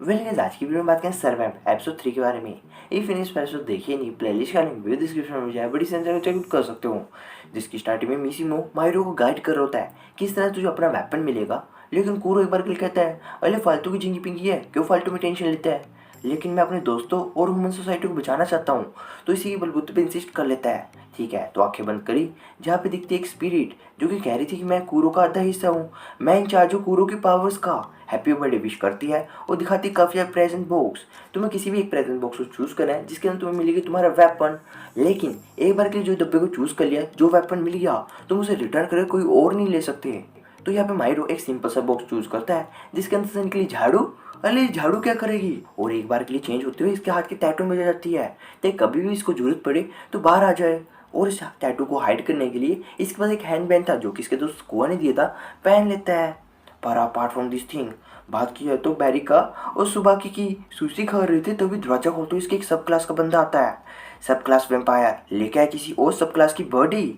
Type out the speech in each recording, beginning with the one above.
Well guys, आज की video में बात करें सर्वाइव एपिसोड 3 के बारे में। इफ इन इस एपिसोड देखिए नहीं, प्लेलिस्ट का लिंक वीडियो डिस्क्रिप्शन में मुझे बड़ी सेंसर चेक कर सकते हो। जिसकी स्टार्टिंग में मिसिमो माइरो को गाइड कर रहा होता है किस तरह तुझे अपना वेपन मिलेगा। लेकिन कूरो एक बार के लिए कहता है, अरे फालतू की जिंगी पिंगी है, क्यों फालतू में टेंशन लेता है। लेकिन मैं अपने दोस्तों और ह्यूमन सोसाइटी को बचाना चाहता हूँ, तो इसी के बलबूते पे इंसिस्ट कर लेता है। ठीक है, तो आंखें बंद करी, जहाँ पे दिखती एक स्पिरिट जो कि कह रही थी कि मैं कूरो का आधा हिस्सा हूँ, मैं इंचार्ज हूँ कूरो की पावर्स का। हैप्पी बर्थडे विश करती है और दिखाती काफ़ी प्रेजेंट बॉक्स। तुम्हें किसी भी एक प्रेजेंट बॉक्स को चूज़ करना है जिसके अंदर तुम्हें मिलेगी तुम्हारा वेपन। लेकिन एक बार के लिए जो डब्बे को चूज़ कर लिया, जो वेपन मिल गया, तुम उसे रिटर्न करके कोई और नहीं ले सकते। तो यहाँ पे माइरो एक सिंपल सा बॉक्स चूज़ करता है जिसके अंदर से निकली झाड़ू। अरे झाड़ू क्या करेगी, और एक बार के लिए चेंज होते हुए इसके हाथ की टैटू में जा जाती है, ताकि कभी भी इसको जरूरत पड़े तो बाहर आ जाए। और इस टैटू को हाइड करने के लिए इसके पास एक हैंड बैंड था जो कि इसके दोस्त कुआ ने दिया था, पहन लेता है। पर अपार्ट फ्रॉम दिस थिंग, बात की है तो बैरिका और सुबाकी की सुशी खा रहे थे, तभी दरवाजा खोलते इसके एक सब क्लास का बंदा आता है। सब क्लास वेम्पायर लेके आया किसी और सब क्लास की बॉडी।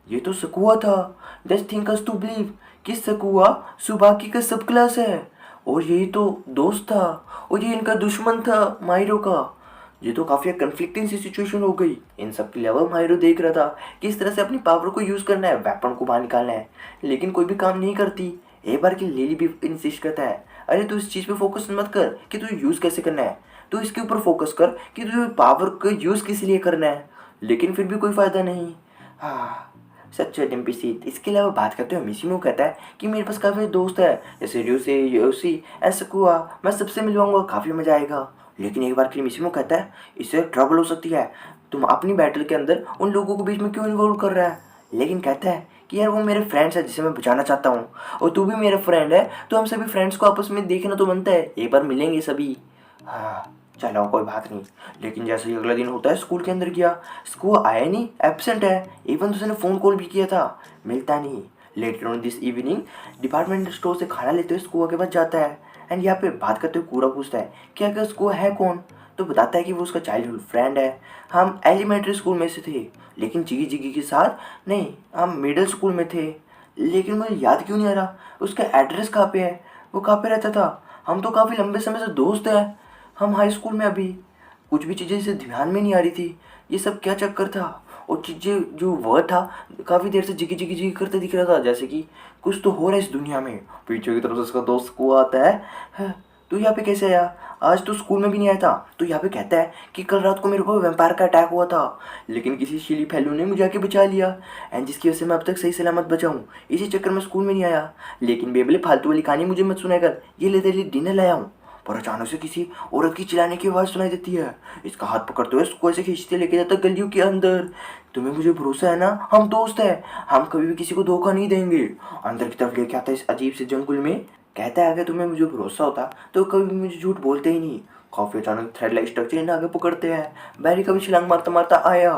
ये तो सकुआ था। Just think us to believe कि सकुआ सुबाकी का सब क्लास है, और यही तो दोस्त था, और ये इनका दुश्मन था माइरो का। ये तो काफ़ी कन्फ्लिक्टिंग सी सिचुएशन हो गई। इन सब के अलावा माइरो देख रहा था कि इस तरह से अपनी पावर को यूज़ करना है, वेपन को बाहर निकालना है, लेकिन कोई भी काम नहीं करती। एक बार की लिली भी इंसिस्ट करता है, अरे तू इस चीज़ पे फोकस मत कर कि तू यूज़ कैसे करना है, तू इसके ऊपर फोकस कर कि तुझे पावर को यूज़ किस लिए करना है। लेकिन फिर भी कोई फ़ायदा नहीं। हाँ, सच है डिम्पी सीट। इसके अलावा बात करते हुए मिशिमो कहता है कि मेरे पास काफ़ी दोस्त है, जैसे र्यूसे, योशी, एसकुआ, मैं सबसे मिलवाऊंगा, काफ़ी मज़ा आएगा। लेकिन एक बार के लिए मिशिमो कहता है, इससे ट्रबल हो सकती है, तुम अपनी बैटल के अंदर उन लोगों को बीच में क्यों इन्वॉल्व कर रहा है। लेकिन कहता है कि यार वो मेरे फ्रेंड्स है जिसे मैं बचाना चाहता हूँ, और तू भी मेरा फ्रेंड है, तो हम सभी फ्रेंड्स को आपस में देखना तो बनता है, एक बार मिलेंगे सभी। हाँ चलो कोई बात नहीं। लेकिन जैसे ही अगला दिन होता है, स्कूल के अंदर गया, स्कूल आया नहीं, एब्सेंट है। इवन तो उसने फ़ोन कॉल भी किया था, मिलता नहीं। Later on this evening departmental store से खाना लेते हुए स्कूल के पास जाता है, एंड यहाँ पे बात करते हुए कूरा पूछता है कि अगर स्कूल है कौन, तो बताता है कि वो उसका चाइल्डहुड फ्रेंड है, हम एलिमेंट्री स्कूल में से थे, लेकिन जिगी जिगी के साथ नहीं, हम मिडिल स्कूल में थे। लेकिन मुझे याद क्यों नहीं आ रहा उसका एड्रेस कहाँ पे है, वो कहाँ पे रहता था, हम तो काफ़ी लंबे समय से दोस्त हैं, हम हाई स्कूल में अभी। कुछ भी चीज़ें इसे ध्यान में नहीं आ रही थी, ये सब क्या चक्कर था। और चीज़ें जो वर्ड था काफ़ी देर से जिगी जिगी जिगी करते दिख रहा था, जैसे कि कुछ तो हो रहा है इस दुनिया में। पीछे की तरफ से उसका दोस्त को आता है, "हाँ, तू यहाँ पे कैसे आया, आज तो स्कूल में भी नहीं आया था।" तो यहाँ पे कहता है कि कल रात को मेरे को वैम्पायर का अटैक हुआ था, लेकिन किसी शीली फैलू ने मुझे आके बचा लिया, एंड जिसकी वजह से मैं अब तक सही सलामत बचा हूँ। इसी चक्कर में स्कूल में नहीं आया। लेकिन बेबले फालतू वाली कहानी मुझे मत सुनाया कर, ये ले तेरे लिए डिनर लाया हूँ। पर अचानक से किसी औरत की चिल्लाने की आवाज़ सुनाई देती है। इसका हाथ पकड़ते हुए उसको ऐसे खींचते लेके जाता गलियों के अंदर। तुम्हें मुझे भरोसा है ना, हम दोस्त हैं, हम कभी भी किसी को धोखा नहीं देंगे। अंदर की तरफ लेके आता है इस अजीब से जंगल में। कहता है अगर तुम्हें मुझे भरोसा होता तो कभी भी मुझे झूठ बोलते ही नहीं। काफी अचानक थ्रेड लाइक स्ट्रक्चर इन्हें आगे पकड़ते हैं। बैरी कभी छलांग मारता मारता आया।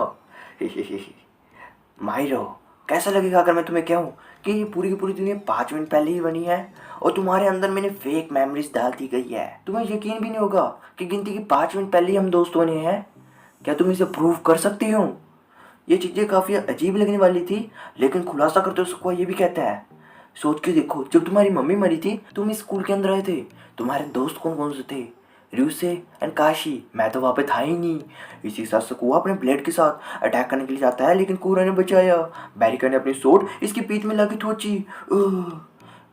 माइरो, कैसा लगेगा अगर मैं तुम्हें कहूँ कि ये पूरी की पूरी दुनिया 5 मिनट पहले ही बनी है, और तुम्हारे अंदर मैंने फेक मेमोरीज डाल दी गई है। तुम्हें यकीन भी नहीं होगा कि गिनती के 5 मिनट पहले ही हम दोस्त बने हैं। क्या तुम इसे प्रूव कर सकती हो। ये चीज़ें काफ़ी अजीब लगने वाली थी, लेकिन खुलासा करते उसको ये भी कहता है, सोच के देखो, जब तुम्हारी मम्मी मरी थी तुम इस स्कूल के अंदर आए थे, तुम्हारे दोस्त कौन कौन से थे, र्यूसे एंड काशी, मैं तो वहाँ पे था ही नहीं। इसी के साथ सकुआ अपने ब्लेड के साथ अटैक करने के लिए जाता है, लेकिन कूरा ने बचाया। बैरिका ने अपनी सोट इसकी पीठ में लाके ठोची।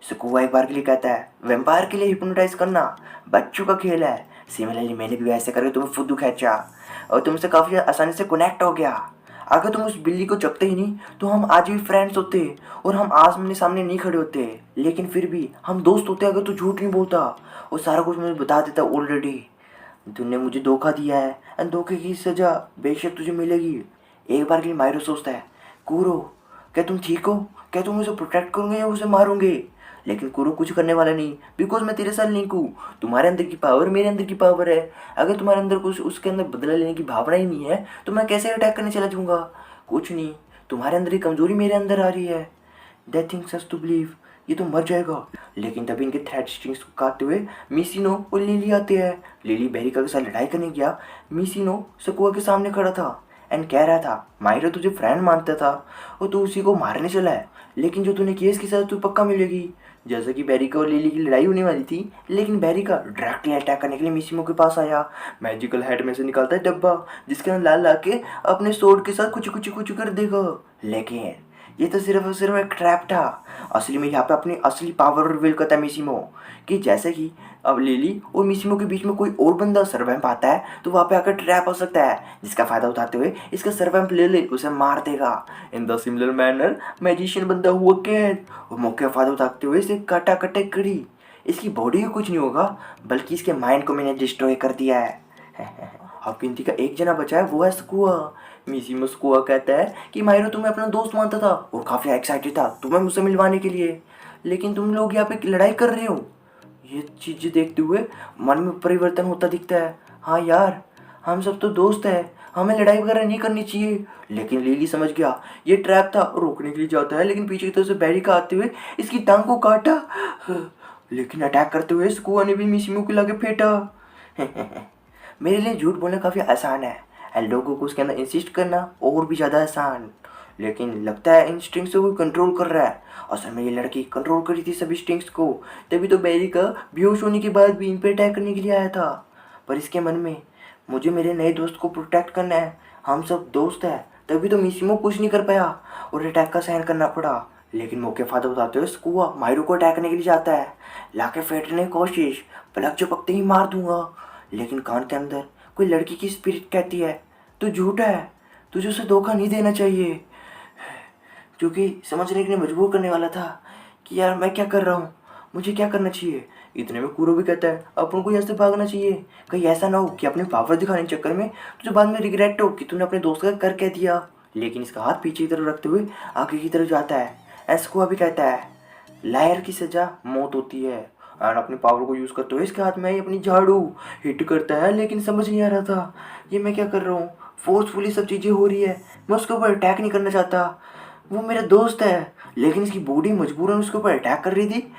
सकुआ एक बार के लिए कहता है, वेम्पायर के लिए हिप्नोटाइज करना बच्चों का खेल है। सिमिलरली मैंने भी वैसे करके तुम्हें फुद्दू खींचा और तुमसे काफ़ी आसानी से कनेक्ट हो गया। अगर तुम उस बिल्ली को चकते ही नहीं तो हम आज भी फ्रेंड्स होते, और हम आमने सामने नहीं खड़े होते, लेकिन फिर भी हम दोस्त होते अगर तू झूठ नहीं बोलता और सारा कुछ मुझे बता देता ऑलरेडी। तूने मुझे धोखा दिया है, एंड धोखे की सजा बेशक तुझे मिलेगी। एक बार के लिए माइरो सोचता है, कूरो क्या तुम ठीक हो, क्या तुम उसे प्रोटेक्ट करोगे या उसे मारोगे। लेकिन कुरो कुछ करने वाला नहीं, बिकॉज मैं तेरे साथ लिंक हूँ। तुम्हारे अंदर की पावर मेरे अंदर की पावर है। अगर तुम्हारे अंदर कुछ उसके अंदर बदला लेने की भावना ही नहीं है तो मैं कैसे अटैक करने चला जाऊँगा। कुछ नहीं, तुम्हारे अंदर की कमजोरी मेरे अंदर आ रही है। That things us to believe, ये तो मर जाएगा। लेकिन तभी इनके थ्रेड स्ट्रिंग्स को काटते हुए मिसिनो और लिली आते हैं। लिली बेरिका के साथ लड़ाई करने गया, मिसिनो सकुआ के सामने खड़ा था एंड कह रहा था, माइरो तुझे फ्रेंड मानता था और तू उसी को मारने चला है, लेकिन जो तूने किया इसकी सजा तू पक्का मिलेगी। जैसे कि बेरिका और लिली की लड़ाई होने वाली थी, लेकिन बेरिका डायरेक्टली अटैक करने के लिए मिसिमो के पास आया। मैजिकल हेड में से निकलता है डब्बा, जिसके अंदर लाल ला के अपने सोड के साथ कुछ कुछ कुछ कर देगा। लेकिन ये तो सिर्फ और सिर्फ एक ट्रैप था। असली में यहाँ पे अपनी असली पावर रिवील करता है मिसिमो, कि जैसे कि अब लिली और मिसिमो के बीच में कोई और बंदा सर्वैम्प आता है तो वहाँ पे आकर ट्रैप हो सकता है, जिसका फायदा उठाते हुए इसका सर्वैम्प ले ले उसे मार देगा। In the similar manner magician बंदा हुआ कैद और मौके का फायदा उठाते हुए इसे काटा कटे कड़ी। इसकी बॉडी को कुछ नहीं होगा, बल्कि इसके माइंड को मैंने डिस्ट्रॉय कर दिया है। अब गिनती का एक जना बचा है, वो है स्कुआ। मिसिमो स्कुआ कहता है कि माइरो तुम्हें अपना दोस्त मानता था और काफ़ी एक्साइटेड था तुम्हें मुझसे मिलवाने के लिए, लेकिन तुम लोग यहाँ पे लड़ाई कर रहे हो। ये चीज़ें देखते हुए मन में परिवर्तन होता दिखता है। हाँ यार, हम सब तो दोस्त हैं, हमें लड़ाई वगैरह नहीं करनी चाहिए। लेकिन लिली समझ गया ये ट्रैप था, रोकने के लिए जाता है, लेकिन पीछे की तरफ से बेरिका आते हुए इसकी टांग को काटा। लेकिन अटैक करते हुए स्कुआ ने भी मिसिमो को लाके फेंटा। मेरे लिए झूठ बोलना काफ़ी आसान है, लोगों को उसके अंदर इंसिस्ट करना और भी ज़्यादा आसान। लेकिन लगता है इंस्टिंक्ट्स से कोई कंट्रोल कर रहा है। असल में ये लड़की कंट्रोल करी थी सभी इंस्टिंक्ट्स को, तभी तो बेरिका बेहोश होने के बाद भी इन पे अटैक करने के लिए आया था। पर इसके मन में मुझे मेरे नए दोस्त को प्रोटेक्ट करना है, हम सब दोस्त हैं, तभी तो मिसिमो कुछ नहीं कर पाया और अटैक का सहन करना पड़ा। लेकिन मौके फायदा बताते हुए स्कुआ माइरो को अटैक करने के लिए जाता है, लाके फेंटने की कोशिश, पलक झपकते ही मार दूंगा। लेकिन कान के अंदर कोई लड़की की स्पिरिट कहती है तू झूठा है, तुझे उसे धोखा नहीं देना चाहिए। क्योंकि समझने के लिए मजबूर करने वाला था कि यार मैं क्या कर रहा हूँ, मुझे क्या करना चाहिए। इतने में कूरो भी कहता है अपन को यहाँ से भागना चाहिए, कहीं ऐसा ना हो कि अपने पावर दिखाने के चक्कर में तुझे बाद में रिग्रेट हो कि तूने अपने दोस्त का कर कह दिया। लेकिन इसका हाथ पीछे की तरफ रखते हुए आगे की तरफ जाता है। एस्कुआ भी कहता है लायर की सजा मौत होती है, और अपनी पावर को यूज़ करते हुए इसके हाथ में ही अपनी झाड़ू हिट करता है। लेकिन समझ नहीं आ रहा था ये मैं क्या कर रहा हूँ, फोर्सफुली सब चीज़ें हो रही है, मैं उसके ऊपर अटैक नहीं करना चाहता, वो मेरा दोस्त है। लेकिन इसकी बॉडी मजबूरन उसके ऊपर अटैक कर रही थी।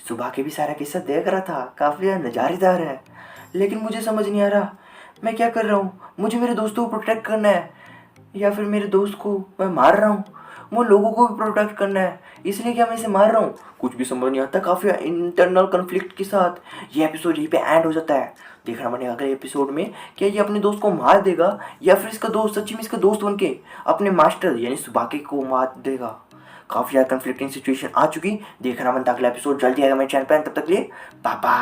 सुबह के भी सारा किस्सा देख रहा था, काफ़ी नज़ारेदार है। लेकिन मुझे समझ नहीं आ रहा मैं क्या कर रहा हूँ, मुझे मेरे दोस्तों को प्रोटेक्ट करना है या फिर मेरे दोस्त को मैं मार रहा हूँ, वो लोगों को भी प्रोटेक्ट करना है, इसलिए क्या मैं इसे मार रहा हूँ, कुछ भी समझ नहीं आता। काफ़ी इंटरनल कन्फ्लिक्ट के साथ ये एपिसोड यहीं पे एंड हो जाता है। देखना पड़ेगा अगले एपिसोड में क्या ये अपने दोस्त को मार देगा या फिर इसका दोस्त सच्ची में इसका दोस्त बन के अपने मास्टर यानी सुबाके को मार देगा। काफ़ी ज़्यादा कन्फ्लिक्टिंग सिचुएशन आ चुकी, देखना बनता अगला एपिसोड जल्दी आएगा मेरे चैनल पर। तब तक लिए बाय बाय।